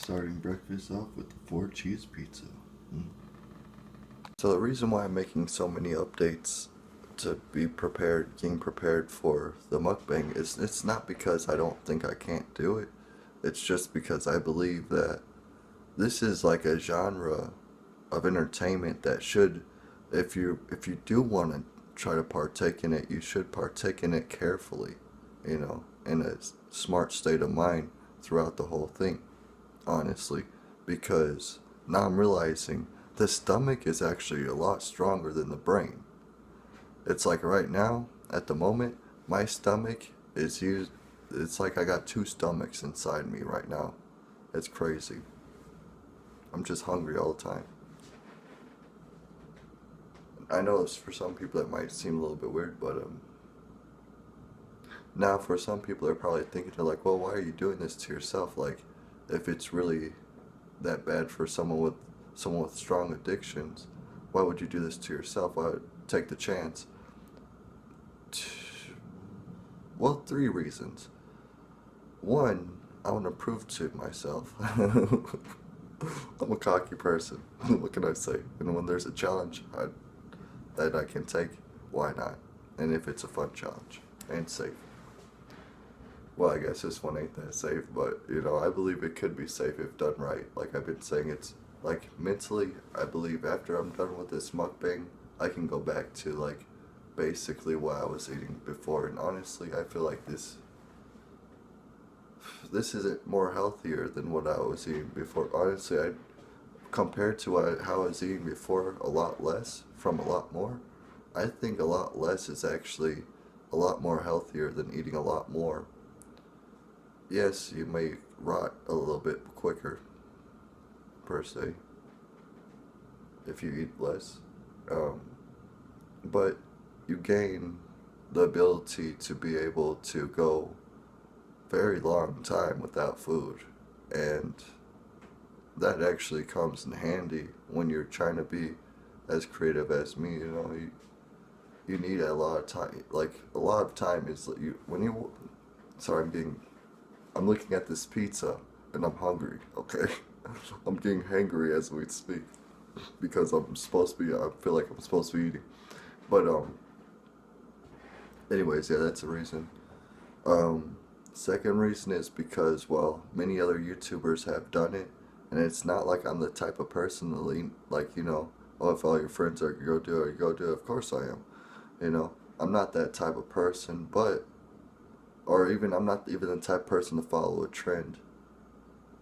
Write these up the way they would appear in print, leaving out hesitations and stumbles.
Starting breakfast off with the 4 cheese pizza. So the reason why I'm making so many updates to be prepared, getting prepared for the mukbang is it's not because I don't think I can't do it. It's just because I believe that this is like a genre of entertainment that should, if you do want to try to partake in it, you should partake in it carefully, in a smart state of mind throughout the whole thing, honestly, because now I'm realizing the stomach is actually a lot stronger than the brain. It's like right now, at the moment, my stomach is used, it's like I got two stomachs inside me right now. It's crazy. I'm just hungry all the time. I know it's, for some people it might seem a little bit weird, but now for some people they're probably thinking, they're like, well, why are you doing this to yourself? Like, if it's really that bad for someone with strong addictions, why would you do this to yourself? Why would take the chance? Well, 3 reasons. One, I want to prove to myself. I'm a cocky person. What can I say? And when there's a challenge that I can take, why not? And if it's a fun challenge and safe. Well, I guess this one ain't that safe, but I believe it could be safe if done right. Like I've been saying, it's like mentally, I believe after I'm done with this mukbang, I can go back to like basically what I was eating before. And honestly, I feel like this isn't more healthier than what I was eating before. Honestly, compared to how I was eating before, a lot less from a lot more. I think a lot less is actually a lot more healthier than eating a lot more. Yes, you may rot a little bit quicker, per se, if you eat less. Um, but you gain the ability to be able to go very long time without food. And that actually comes in handy when you're trying to be as creative as me. You need a lot of time. Like, a lot of time is when you. Sorry, I'm looking at this pizza and I'm hungry. Okay, I'm getting hangry as we speak because I'm supposed to be. I feel like I'm supposed to be eating, but anyways, yeah, that's a reason. Second reason is because, well, many other YouTubers have done it, and it's not like I'm the type of person to lean, like, oh, if all your friends are go do it, you go do it. Of course I am. I'm not that type of person, or even, I'm not even the type of person to follow a trend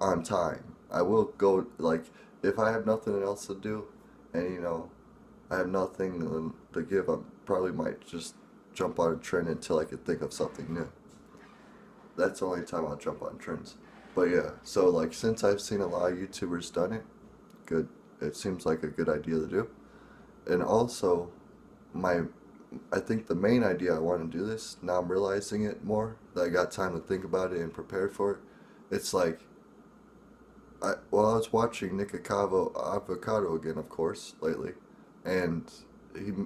on time. I will go, like, if I have nothing else to do, and, I have nothing to give, I probably might just jump on a trend until I can think of something new. That's the only time I'll jump on trends. But yeah, so like since I've seen a lot of YouTubers done it, good. It seems like a good idea to do. And also, my, I think the main idea I want to do this, now I'm realizing it more, that I got time to think about it and prepare for it. It's like, I was watching Nick Avocado again, of course, lately, and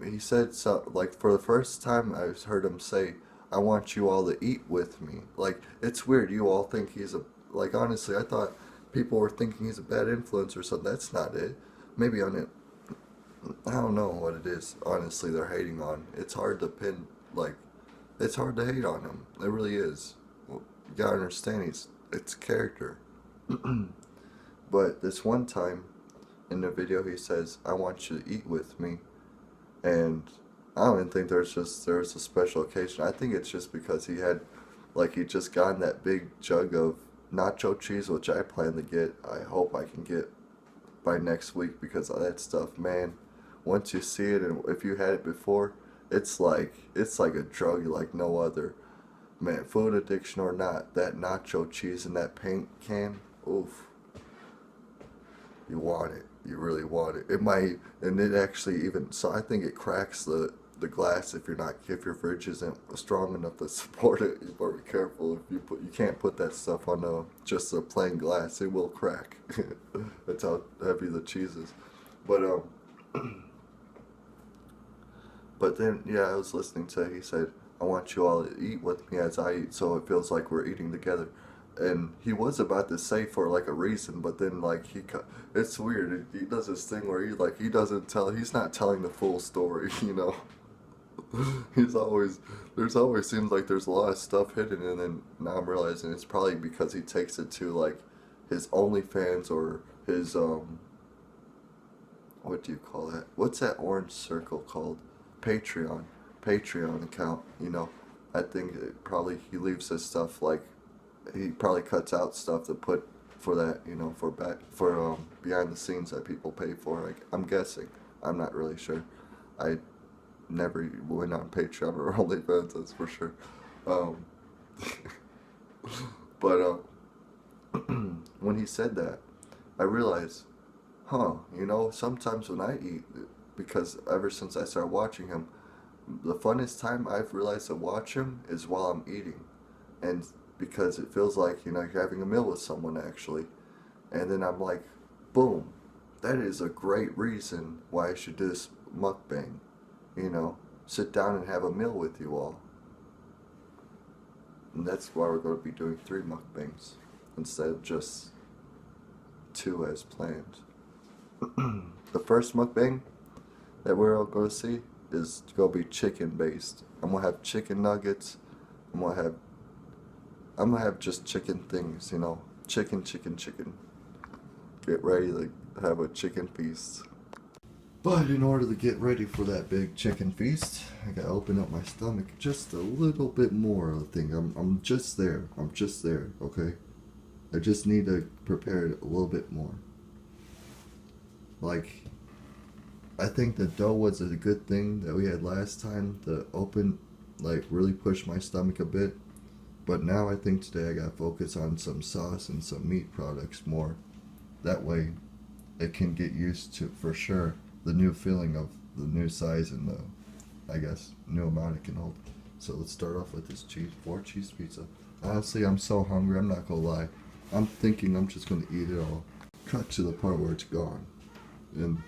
he said, so like, for the first time I heard him say, I want you all to eat with me. Like, it's weird. You all think he's like, honestly, I thought people were thinking he's a bad influence or something. That's not it. Maybe on it, I don't know what it is. Honestly, they're hating on. It's hard to pin, like, it's hard to hate on him. It really is. Well, you gotta understand, it's character. But this one time in the video, he says, I want you to eat with me. And I don't even think there's a special occasion. I think it's just because he just gotten that big jug of nacho cheese, which I plan to get. I hope I can get by next week because of that stuff, man. Once you see it, and if you had it before, it's like a drug like no other. Man, food addiction or not, that nacho cheese in that paint can, oof. You want it. You really want it. It might, and it actually even, so I think it cracks the glass if your fridge isn't strong enough to support it. You better be careful. If you can't put that stuff on just a plain glass. It will crack. That's how heavy the cheese is. But but then, yeah, I was listening to, he said, I want you all to eat with me as I eat, so it feels like we're eating together. and he was about to say for like a reason, but then like it's weird. He does this thing where he's not telling the full story, you know. There's always seems like there's a lot of stuff hidden, and then now I'm realizing it's probably because he takes it to like his OnlyFans or his what do you call that? What's that orange circle called? Patreon account, you know. I think he leaves his stuff like he probably cuts out stuff to put for that, you know, for behind the scenes that people pay for. Like, I'm guessing. I'm not really sure. I never went on Patreon or OnlyFans, that's for sure. Um, but when he said that, I realized, you know, sometimes when I eat, because ever since I started watching him, the funnest time I've realized to watch him is while I'm eating. And because it feels like, you know, you're having a meal with someone actually. And then I'm like, boom, that is a great reason why I should do this mukbang. You know, sit down and have a meal with you all. And that's why we're going to be doing 3 mukbangs instead of just 2 as planned. The first mukbang that we're all going to see is going to be chicken based. I'm going to have chicken nuggets. I'm going to have just chicken things, you know. Chicken. Get ready to have a chicken feast. But in order to get ready for that big chicken feast, I gotta open up my stomach just a little bit more, I think. I'm just there, okay? I just need to prepare it a little bit more. Like, I think the dough was a good thing that we had last time to open, like, really push my stomach a bit. But now I think today I gotta focus on some sauce and some meat products more. That way, it can get used to, for sure, the new feeling of the new size and the, I guess, new amount it can hold. So let's start off with this 4 cheese pizza. Honestly, I'm so hungry, I'm not gonna lie. I'm thinking I'm just gonna eat it all. Cut to the part where it's gone. And,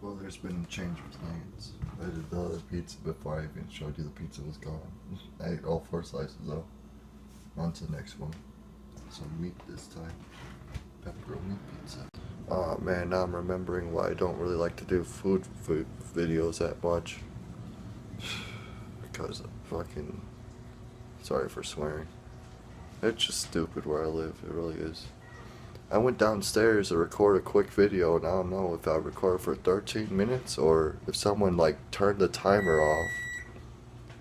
well, there's been a change of plans. I did the other pizza before I even showed you the pizza was gone. I ate all 4 slices though. On to the next one. Some meat this time. Pepperoni pizza. Oh man, now I'm remembering why I don't really like to do food videos that much. Because of fucking... Sorry for swearing. It's just stupid where I live, it really is. I went downstairs to record a quick video and I don't know if I recorded for 13 minutes or if someone like turned the timer off.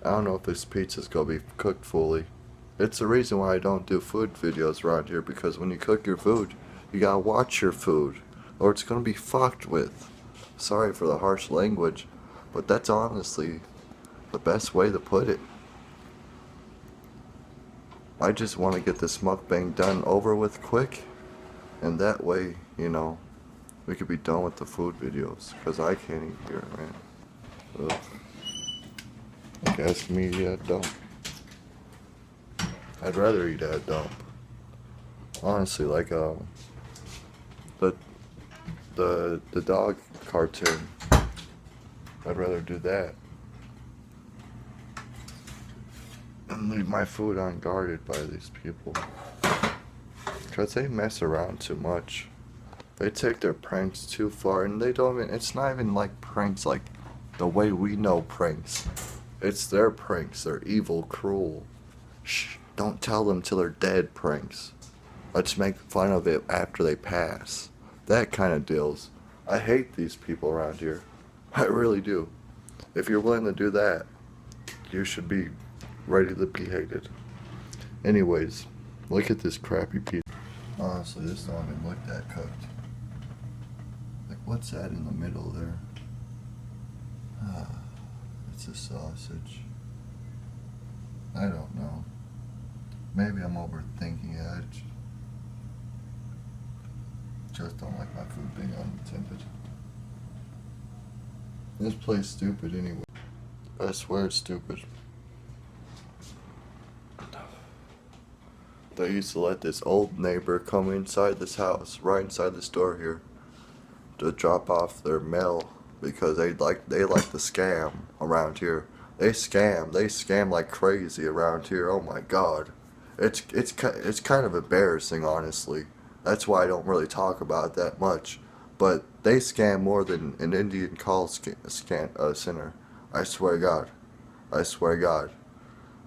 I don't know if this pizza's gonna be cooked fully. It's the reason why I don't do food videos around here, because when you cook your food, you gotta watch your food, or it's gonna be fucked with. Sorry for the harsh language, but that's honestly the best way to put it. I just want to get this mukbang done over with quick, and that way, you know, we could be done with the food videos, because I can't eat here, man. Ugh. Like, ask me to eat at a dump. I'd rather eat at a dump. Honestly, like, the dog cartoon. I'd rather do that and leave my food unguarded by these people, because they mess around too much. They take their pranks too far, and they don't even, it's not even like pranks like the way we know pranks. It's their pranks. They're evil, cruel. Shh, don't tell them till they're dead pranks. Let's make fun of it after they pass. That kind of deals. I hate these people around here. I really do. If you're willing to do that, you should be ready to be hated. Anyways, look at this crappy pizza. Honestly, this don't even look that cooked. Like, what's that in the middle there? It's a sausage. I don't know. Maybe I'm overthinking it. I just don't like my food being unattended. This place stupid anyway. I swear it's stupid. They used to let this old neighbor come inside this house, right inside this door here, to drop off their mail, because they like to scam around here. They scam like crazy around here. Oh my god. It's kind of embarrassing, honestly. That's why I don't really talk about it that much. But they scam more than an Indian call center. I swear to God. I swear to God.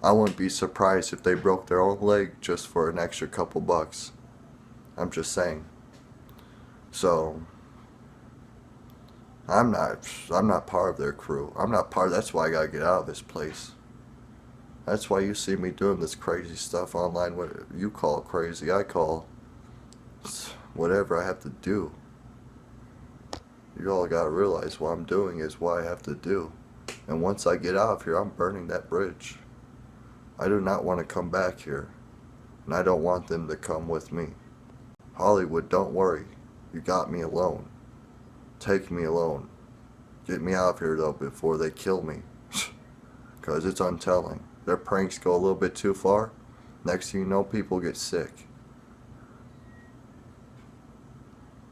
I wouldn't be surprised if they broke their own leg just for an extra couple bucks. I'm just saying. So I'm not part of their crew. I'm not part of, that's why I gotta get out of this place. That's why you see me doing this crazy stuff online. What you call crazy, I call whatever I have to do. You all gotta realize what I'm doing is what I have to do. And once I get out of here, I'm burning that bridge. I do not want to come back here. And I don't want them to come with me. Hollywood, don't worry. You got me alone. Take me alone. Get me out of here, though, before they kill me. Because it's untelling. Their pranks go a little bit too far. Next thing you know, people get sick.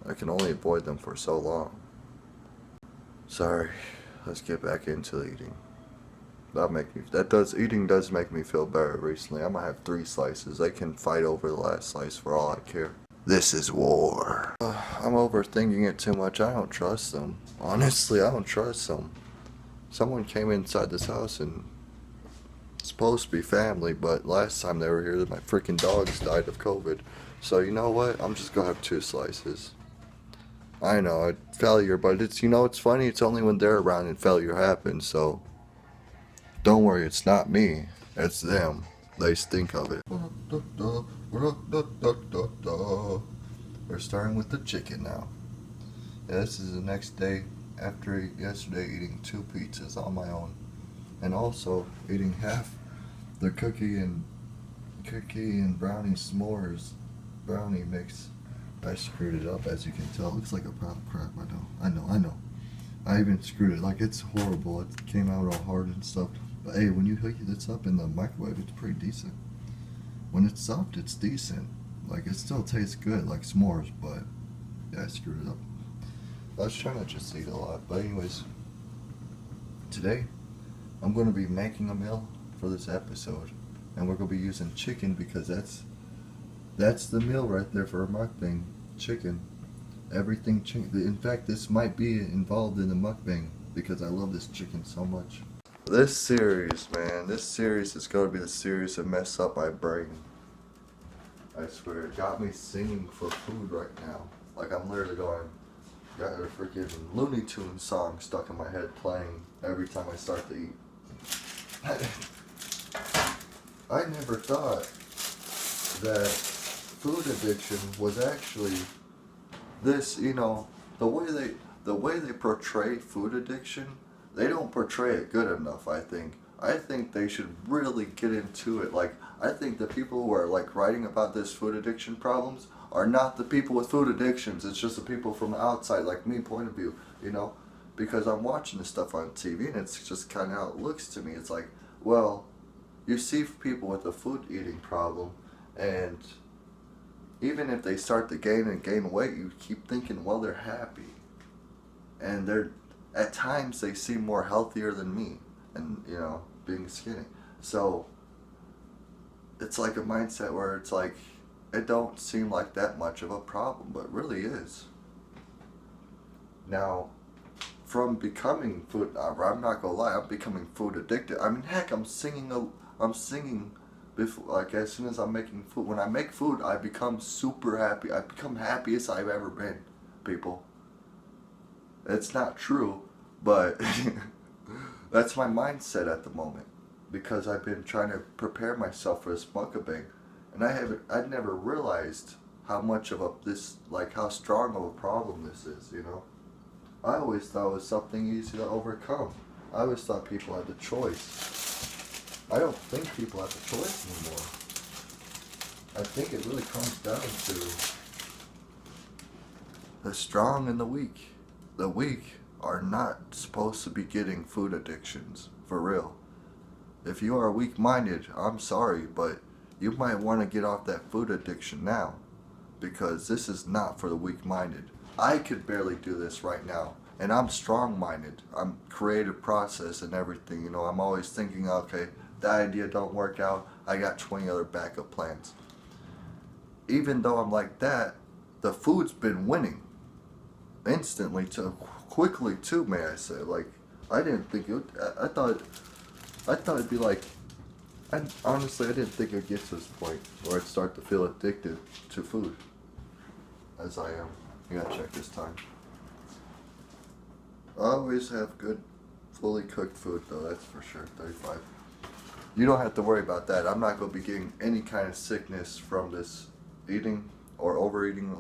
I can only avoid them for so long. Sorry. Let's get back into eating. Eating does make me feel better recently. I'm gonna have 3 slices. They can fight over the last slice for all I care. This is war. I'm overthinking it too much. I don't trust them. Honestly, I don't trust them. Someone came inside this house and it's supposed to be family, but last time they were here, my freaking dogs died of COVID. So you know what? I'm just gonna have 2 slices. I know, failure, but it's funny. It's only when they're around and failure happens. So don't worry, it's not me. It's them. They stink of it. We're starting with the chicken now. Yeah, this is the next day after yesterday eating 2 pizzas on my own. And also eating half the cookie and brownie s'mores brownie mix. I screwed it up, as you can tell. It looks like a pile of crap. I know. I even screwed it. Like, it's horrible. It came out all hard and stuff. But hey, when you heat this up in the microwave, it's pretty decent. When it's soft, it's decent. Like, it still tastes good, like s'mores, but yeah, I screwed it up. I was trying to just eat a lot. But anyways, today, I'm going to be making a meal for this episode. And we're going to be using chicken because that's the meal right there for a mukbang. Chicken. Everything chicken. In fact, this might be involved in the mukbang because I love this chicken so much. This series, man, is going to be the series that mess up my brain. I swear, it got me singing for food right now. Like, I'm literally got a freaking Looney Tunes song stuck in my head playing every time I start to eat. I never thought that food addiction was actually this, the way they portray food addiction, they don't portray it good enough, I think. I think they should really get into it. Like, I think the people who are like writing about this food addiction problems are not the people with food addictions. It's just the people from the outside, like me, point of view, because I'm watching this stuff on TV and it's just kind of how it looks to me. It's like, well, you see people with a food eating problem, and even if they start to gain weight, you keep thinking, well, they're happy. And at times they seem more healthier than me, and, being skinny. So it's like a mindset where it's like, it don't seem like that much of a problem, but it really is. Now, from becoming I'm not gonna lie, I'm becoming food addicted. I mean, heck, I'm singing before, like, as soon as I'm making food. When I make food, I become super happy. I become happiest I've ever been, people. It's not true, but that's my mindset at the moment, because I've been trying to prepare myself for this mukbang, and I'd never realized how much of how strong of a problem this is, I always thought it was something easy to overcome. I always thought people had the choice. I don't think people have the choice anymore. I think it really comes down to the strong and the weak. The weak are not supposed to be getting food addictions, for real. If you are weak-minded, I'm sorry, but you might want to get off that food addiction now, because this is not for the weak-minded. I could barely do this right now, and I'm strong-minded. I'm creative process and everything, I'm always thinking, okay, that idea don't work out, I got 20 other backup plans. Even though I'm like that, the food's been winning instantly, too quickly too, may I say. Like, I didn't think it would, I thought it'd be like, honestly, I didn't think it'd get to this point where I'd start to feel addicted to food as I am. You gotta check this time. I always have good, fully cooked food though, that's for sure. 35. You don't have to worry about that. I'm not gonna be getting any kind of sickness from this eating or overeating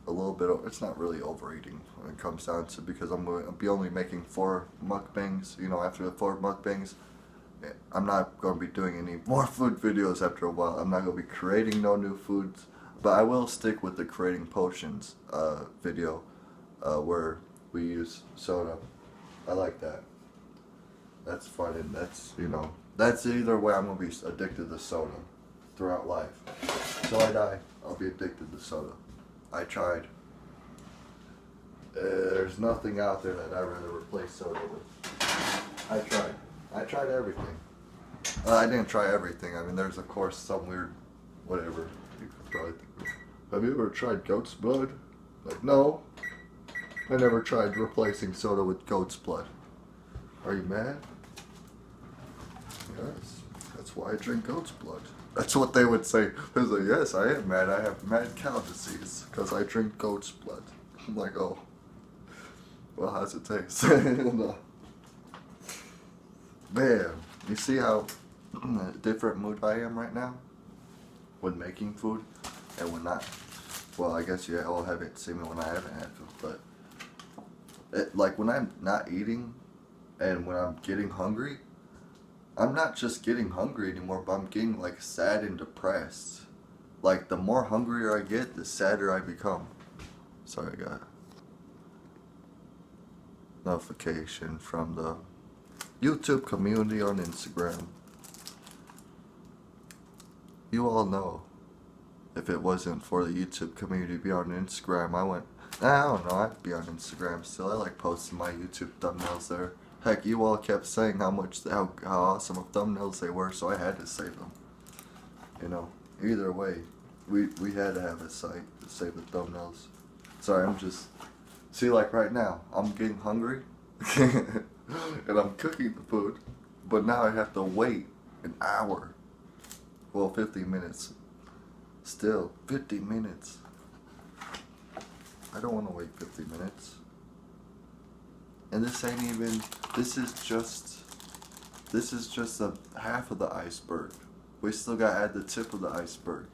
a little bit. It's not really overeating when it comes down to, because I'm going to be only making 4 mukbangs. You know, after the 4 mukbangs, I'm not going to be doing any more food videos after a while. I'm not going to be creating no new foods, but I will stick with the creating potions video where we use soda. I like that. That's fun, and that's, you know, that's either way I'm going to be addicted to soda throughout life. Till I die, I'll be addicted to soda. I tried. There's nothing out there that I'd rather replace soda with. I tried everything. I didn't try everything. I mean, there's of course some weird, whatever. You could probably think of. Have you ever tried goat's blood? Like, no. I never tried replacing soda with goat's blood. Are you mad? Yes. That's why I drink goat's blood. That's what they would say. They was like, yes, I am mad. I have mad cow disease because I drink goat's blood. I'm like, oh. Well, how's it taste? No. Man, you see how different mood I am right now when making food and when not? Well, I guess you all haven't seen me when I haven't had food, but like when I'm not eating and when I'm getting hungry, I'm not just getting hungry anymore, but I'm getting like sad and depressed. Like the more hungrier I get, the sadder I become. Sorry, I got notification from the YouTube community on Instagram. You all know, if it wasn't for the YouTube community to be on Instagram, I don't know, I'd be on Instagram still. I like posting my YouTube thumbnails there. Heck, you all kept saying how awesome of thumbnails they were, so I had to save them. You know, either way, we had to have a site to save the thumbnails. Sorry, I'm just, see, like right now, I'm getting hungry, and I'm cooking the food, but now I have to wait an hour. Well, 50 minutes. Still, 50 minutes. I don't want to wait 50 minutes. And this ain't even, this is just a half of the iceberg. We still gotta add the tip of the iceberg.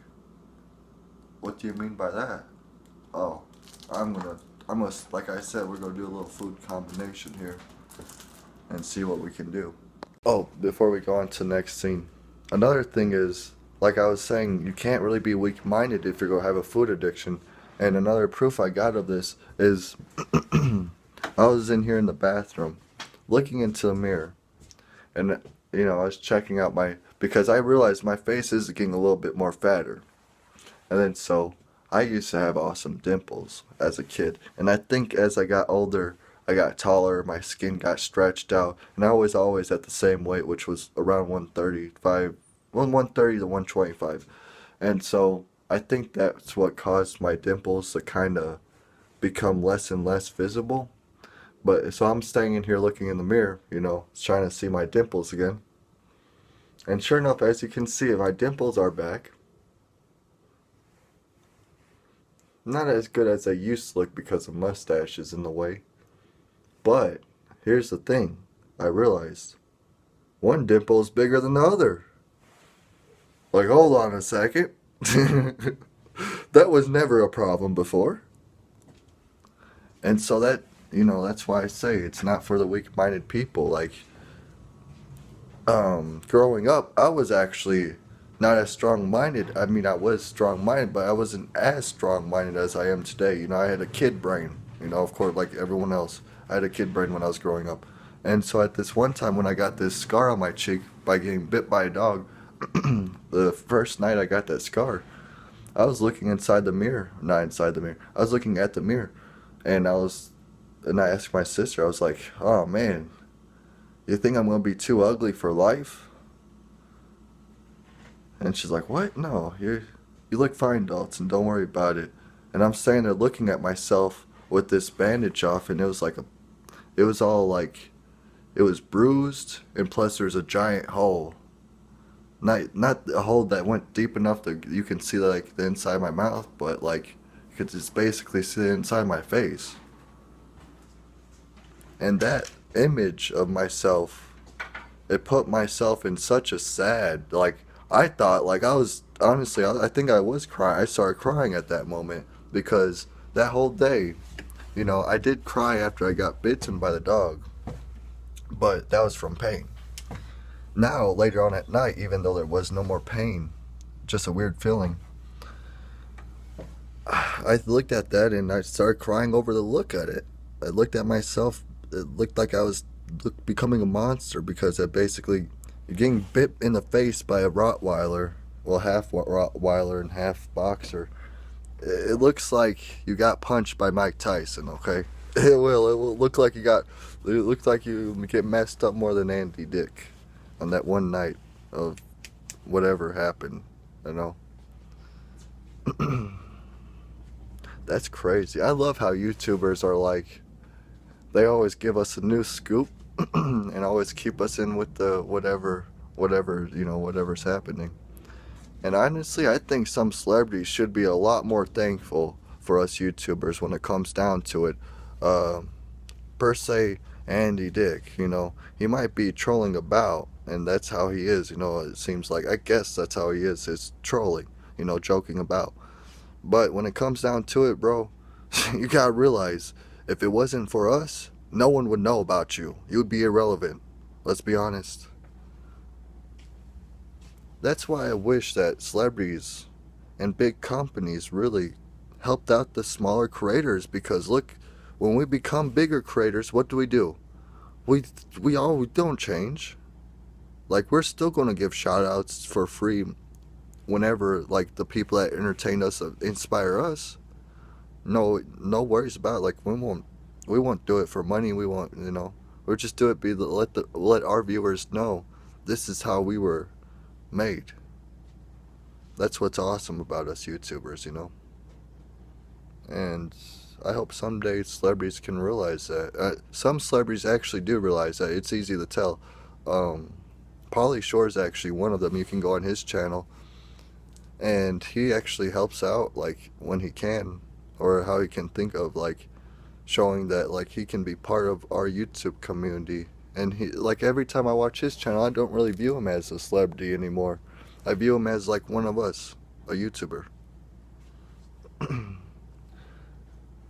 What do you mean by that? Oh, I'm gonna, like I said, we're gonna do a little food combination here and see what we can do. Oh, before we go on to the next scene, another thing is, like I was saying, you can't really be weak-minded if you're gonna have a food addiction. And another proof I got of this is I was in here in the bathroom looking into the mirror, and you know, I was checking out because I realized my face is getting a little bit more fatter. And then so I used to have awesome dimples as a kid, and I think as I got older I got taller, my skin got stretched out, and I was always at the same weight, which was around 135, 130 to 125. And so I think that's what caused my dimples to kind of become less and less visible. But so I'm staying in here looking in the mirror, you know, trying to see my dimples again. And sure enough, as you can see, my dimples are back. Not as good as they used to look because the mustache is in the way. But here's the thing, I realized one dimple is bigger than the other. Like, hold on a second. That was never a problem before. And so that, you know, that's why I say it's not for the weak-minded people. Like, growing up, I was actually not as strong-minded. I mean, I was strong-minded, but I wasn't as strong-minded as I am today. You know, I had a kid brain, you know, of course, like everyone else. I had a kid brain when I was growing up. And so at this one time when I got this scar on my cheek by getting bit by a dog, the first night I got that scar, I was looking inside the mirror. Not inside the mirror. I was looking at the mirror. And I asked my sister, I was like, oh man, you think I'm going to be too ugly for life? And she's like, what? No, you look fine, Dalton. Don't worry about it. And I'm standing there looking at myself with this bandage off, and it was like it was all like, it was bruised, and plus there's a giant hole. Not a hole that went deep enough that you can see like the inside of my mouth, but like you could just basically see the inside of my face. And that image of myself, it put myself in such a sad, like, I thought, like, I was, honestly, I think I was crying. I started crying at that moment because that whole day, you know, I did cry after I got bitten by the dog, but that was from pain. Now, later on at night, even though there was no more pain, just a weird feeling, I looked at that and I started crying over the look at it. I looked at myself, it looked like I was becoming a monster because I basically, you're getting bit in the face by a Rottweiler, well, half Rottweiler and half boxer. It looks like you got punched by Mike Tyson, okay? It will look like it looks like you get messed up more than Andy Dick on that one night of whatever happened, you know? That's crazy. I love how YouTubers are like, they always give us a new scoop and always keep us in with the whatever, you know, whatever's happening. And honestly, I think some celebrities should be a lot more thankful for us YouTubers when it comes down to it. Per se, Andy Dick, you know, he might be trolling about, and that's how he is, you know, it seems like, I guess that's how he is trolling, you know, joking about. But when it comes down to it, bro, you gotta realize, if it wasn't for us, no one would know about you. You would be irrelevant. Let's be honest. That's why I wish that celebrities and big companies really helped out the smaller creators, because look, when we become bigger creators, what do? We don't change. Like, we're still going to give shout outs for free whenever, like, the people that entertain us inspire us. No worries about it. Like, we won't do it for money. We won't, you know, we'll just do it let our viewers know this is how we were made. That's what's awesome about us YouTubers, you know. And I hope someday celebrities can realize that. Some celebrities actually do realize that. It's easy to tell. Pauly Shore is actually one of them. You can go on his channel, and he actually helps out, like, when he can, or how he can think of, like, showing that, like, he can be part of our YouTube community. And he, like, every time I watch his channel, I don't really view him as a celebrity anymore. I view him as, like, one of us, a YouTuber.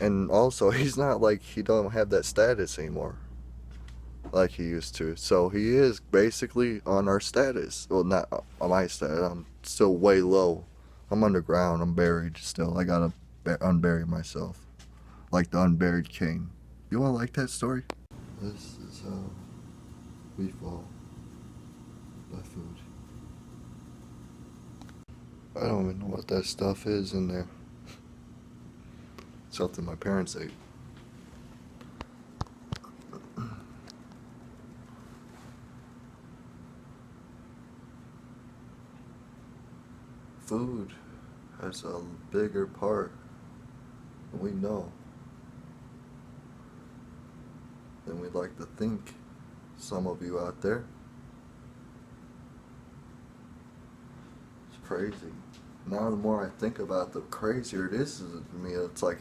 And also, he's not, like, he don't have that status anymore like he used to. So he is basically on our status. Well, not on my status. I'm still way low. I'm underground. I'm buried still. I gotta unbury myself, like the unburied king. You wanna like that story? This is how we fall by food. I don't even know what that stuff is in there. Something my parents ate. Food has a bigger part than we know, than we'd like to think. Some of you out there. It's crazy. Now the more I think about it, the crazier it is to me. It's like,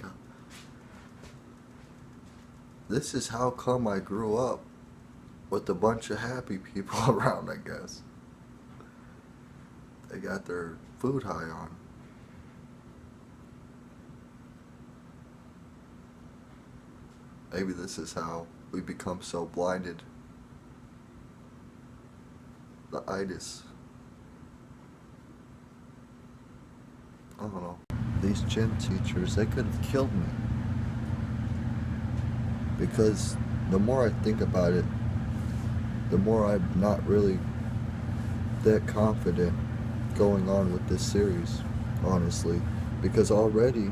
this is how come I grew up with a bunch of happy people around, I guess. They got their food high on. Maybe this is how we become so blinded. The itis. I don't know. These gym teachers, they could have killed me. Because the more I think about it, the more I'm not really that confident going on with this series, honestly. Because already,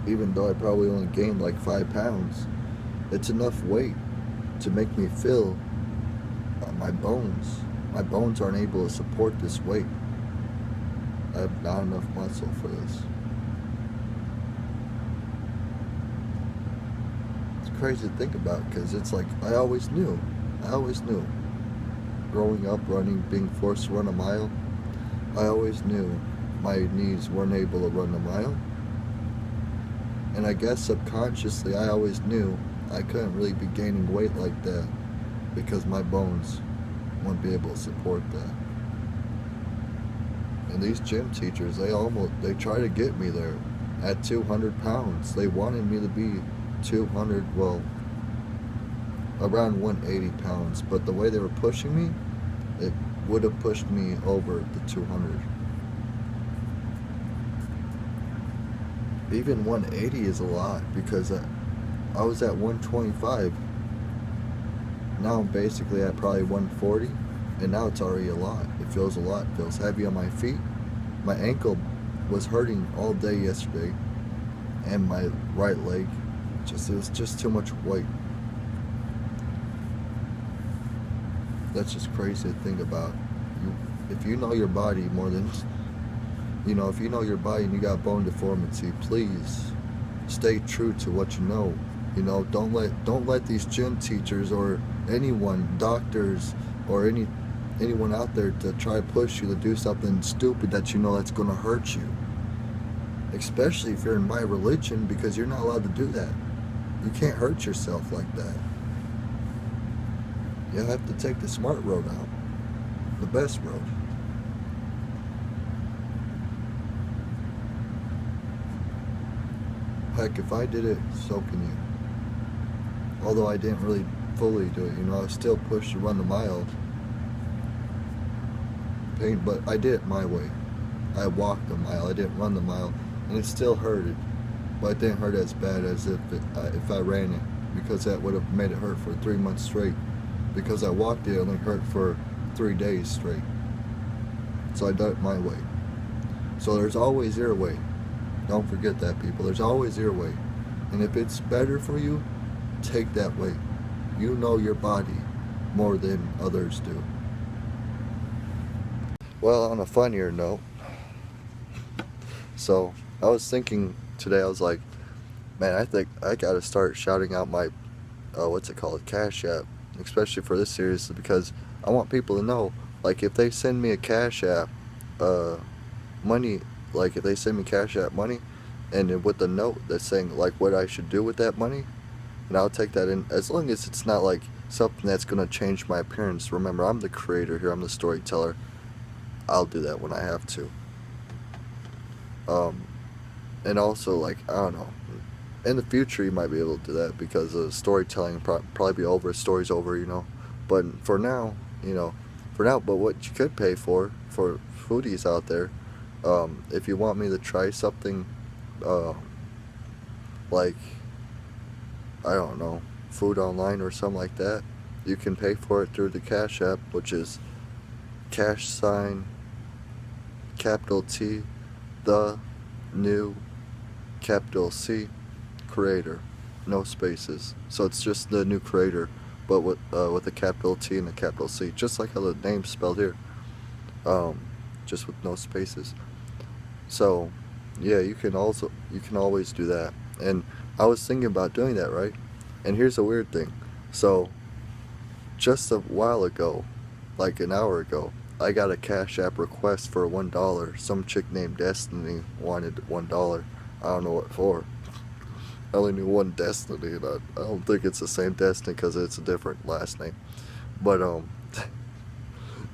even though I probably only gained like 5 pounds, it's enough weight to make me feel my bones. My bones aren't able to support this weight. I have not enough muscle for this. It's crazy to think about because it's like I always knew. Growing up, running, being forced to run a mile, I always knew my knees weren't able to run a mile. And I guess subconsciously I always knew I couldn't really be gaining weight like that because my bones wouldn't be able to support that. And these gym teachers, they try to get me there at 200 pounds. They wanted me to be 200, well, around 180 pounds. But the way they were pushing me, it would have pushed me over the 200. Even 180 is a lot because I was at 125. Now I'm basically at probably 140, and now it's already a lot. It feels a lot. It feels heavy on my feet. My ankle was hurting all day yesterday, and my right leg. It was just too much weight. That's just crazy to think about. If you know your body more than, if you know your body and you got bone deformity, please stay true to what you know. Don't let these gym teachers or anyone, doctors or anyone out there to try to push you to do something stupid that you know that's going to hurt you. Especially if you're in my religion, because you're not allowed to do that. You can't hurt yourself like that. You'll have to take the smart road out. The best road. Heck, if I did it, so can you. Although I didn't really fully do it, I was still pushed to run the mile. But I did it my way. I walked the mile, I didn't run the mile, and it still hurted. But it didn't hurt as bad as if I ran it, because that would have made it hurt for 3 months straight. Because I walked it only hurt for 3 days straight. So I did it my way. So there's always your way. Don't forget that, people. There's always your way. And if it's better for you, take that way. You know your body more than others do. Well, on a funnier note, so I was thinking today, I was like, man, I think I gotta start shouting out my, Cash App, especially for this series, because I want people to know, like, if they send me a Cash App, money, like, if they send me Cash App money, and with a note that's saying, like, what I should do with that money, and I'll take that in, as long as it's not, like, something that's gonna change my appearance. Remember, I'm the creator here, I'm the storyteller. I'll do that when I have to. And also, like, I don't know, in the future you might be able to do that, because storytelling probably be over, story's over, but for now, but what you could pay for foodies out there, if you want me to try something, like, I don't know, food online or something like that, you can pay for it through the Cash App, which is # capital T, the new capital C, creator, no spaces. So it's just the new creator, but with a capital T and a capital C, just like how the name's spelled here, just with no spaces. So yeah, you can always do that. And I was thinking about doing that, right? And here's a weird thing. So just a while ago, like an hour ago, I got a Cash App request for $1. Some chick named Destiny wanted $1. I don't know what for. I only knew one Destiny, and I don't think it's the same Destiny because it's a different last name. But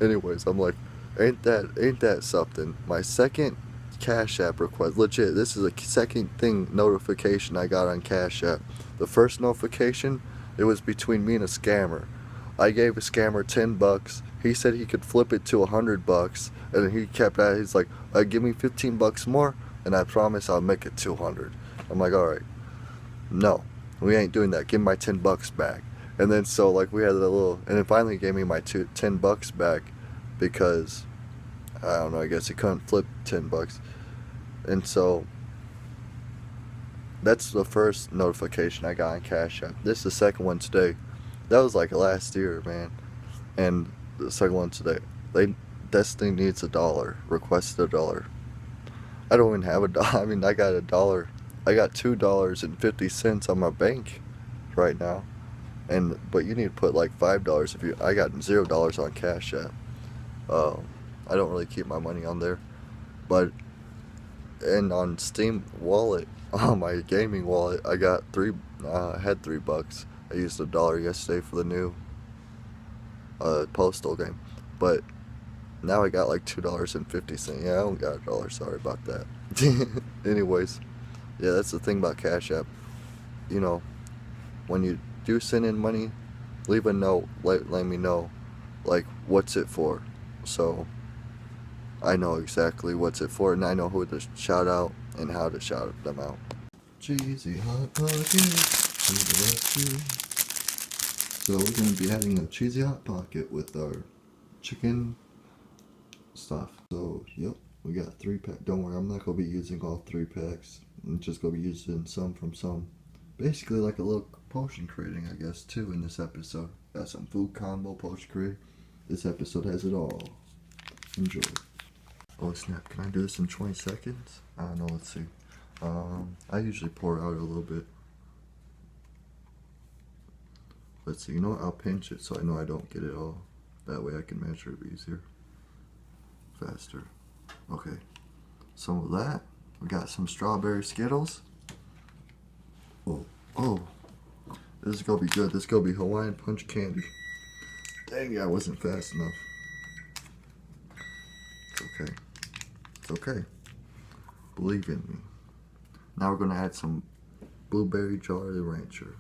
anyways, I'm like, ain't that something? My second Cash App request, legit. This is a second notification I got on Cash App. The first notification, it was between me and a scammer. I gave a scammer $10. He said he could flip it to $100, and he kept at it. He's like, give me $15 more, and I promise I'll make it 200. I'm like, all right, no, we ain't doing that. Give me my $10 back. And then so like we had a little, and then finally he gave me my $10 back, because I don't know, I guess he couldn't flip $10. And so that's the first notification I got on Cash App. This is the second one today. That was like last year, man. And the second one today. Destiny needs $1. Requested $1. I don't even have a dollar. I mean, I got $1. I got $2.50 on my bank right now. But you need to put like $5 if you. I got $0 on Cash App. I don't really keep my money on there, but and on Steam Wallet, on my gaming wallet, I got had $3. I used $1 yesterday for the new Postal game, but now I got like $2.50. Yeah, I don't got $1. Sorry about that. Anyways, yeah, that's the thing about Cash App. You know, when you do send in money, leave a note. Let me know, like, what's it for, so I know exactly what's it for, and I know who to shout out and how to shout them out. Cheesy Hot Pocket. So we're going to be adding a Cheesy Hot Pocket with our chicken stuff. So, yep, we got 3 packs. Don't worry, I'm not going to be using all 3 packs. I'm just going to be using some from some. Basically like a little potion creating, I guess, too, in this episode. Got some food combo potion creating. This episode has it all. Enjoy. Oh snap, can I do this in 20 seconds? I don't know, let's see. I usually pour out a little bit. Let's see, you know what, I'll pinch it so I know I don't get it all. That way I can measure it easier. Faster. Okay, some of that. We got some strawberry Skittles. Oh, this is gonna be good. This is gonna be Hawaiian Punch candy. Dang, I wasn't fast enough. It's okay. It's okay. Believe in me. Now we're gonna add some blueberry Jolly Rancher.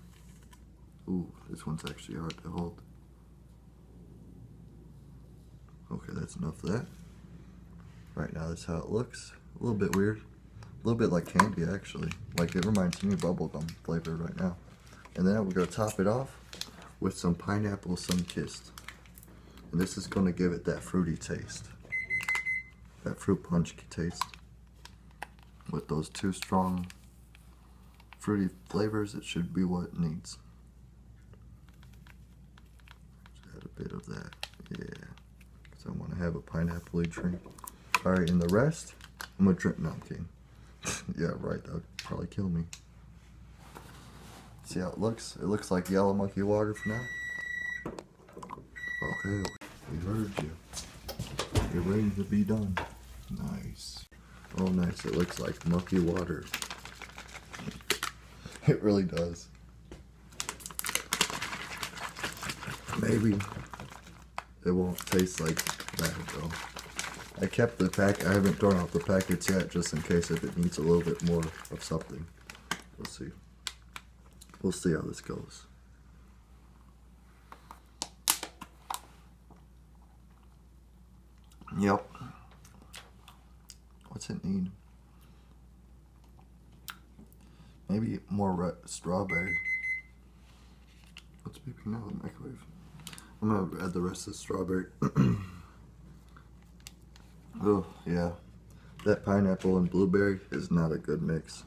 Ooh, this one's actually hard to hold. Okay, that's enough of that. Right now, that's how it looks. A little bit weird. A little bit like candy, actually. Like, it reminds me of bubblegum flavor right now. And then we're gonna top it off with some pineapple sun-kissed. And this is gonna give it that fruity taste. That fruit punch taste. With those 2 strong fruity flavors, it should be what it needs. Just add a bit of that, yeah. Because I want to have a pineapple-y drink. Alright, and the rest, I'm gonna drink. No, I'm kidding. Yeah, right, that would probably kill me. See how it looks? It looks like yellow monkey water for now. Okay, we heard you. You're ready to be done. Nice. Oh, nice. It looks like mucky water. It really does. Maybe it won't taste like that, though. I kept the pack. I haven't thrown out the packets yet, just in case if it needs a little bit more of something. We'll see. We'll see how this goes. Yep. What's it need? Maybe more strawberry. What's beeping now in the microwave? I'm gonna add the rest of the strawberry. Oh, yeah. That pineapple and blueberry is not a good mix.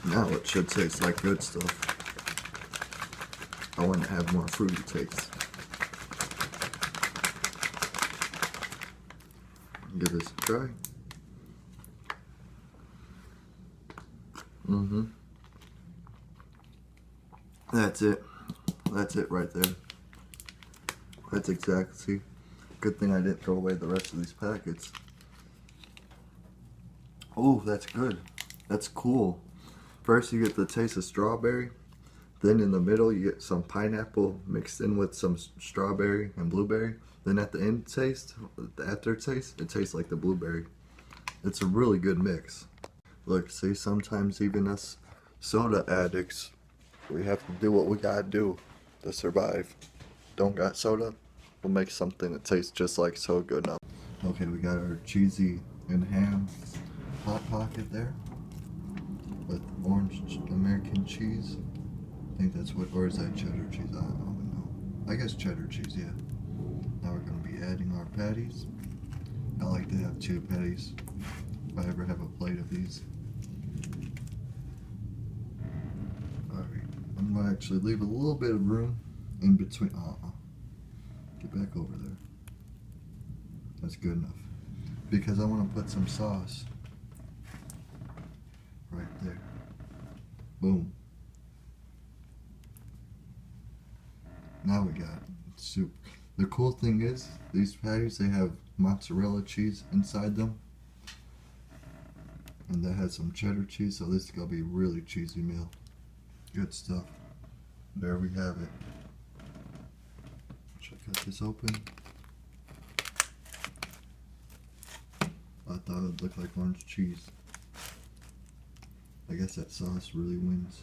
Now it should taste like good stuff. I want to have more fruity taste. Give this a try. That's it. That's it right there. That's exactly. See, good thing I didn't throw away the rest of these packets. Oh, that's good. That's cool. First you get the taste of strawberry. Then in the middle you get some pineapple mixed in with some strawberry and blueberry. Then at the end taste, the aftertaste, it tastes like the blueberry. It's a really good mix. Look, see, sometimes even us soda addicts, we have to do what we gotta do to survive. Don't got soda? We'll make something that tastes just like so good enough. Okay, we got our cheesy and ham hot pocket there with orange American cheese. I think that's what, or is that cheddar cheese? I don't even know. I guess cheddar cheese, yeah. Now we're gonna be adding our patties. I like to have 2 patties if I ever have a plate of these. Alright, I'm gonna actually leave a little bit of room in between. Get back over there. That's good enough. Because I want to put some sauce right there. Boom. Now we got soup. The cool thing is, these patties, they have mozzarella cheese inside them. And that has some cheddar cheese, so this is going to be a really cheesy meal. Good stuff. There we have it. Should I cut this open? I thought it looked like orange cheese. I guess that sauce really wins.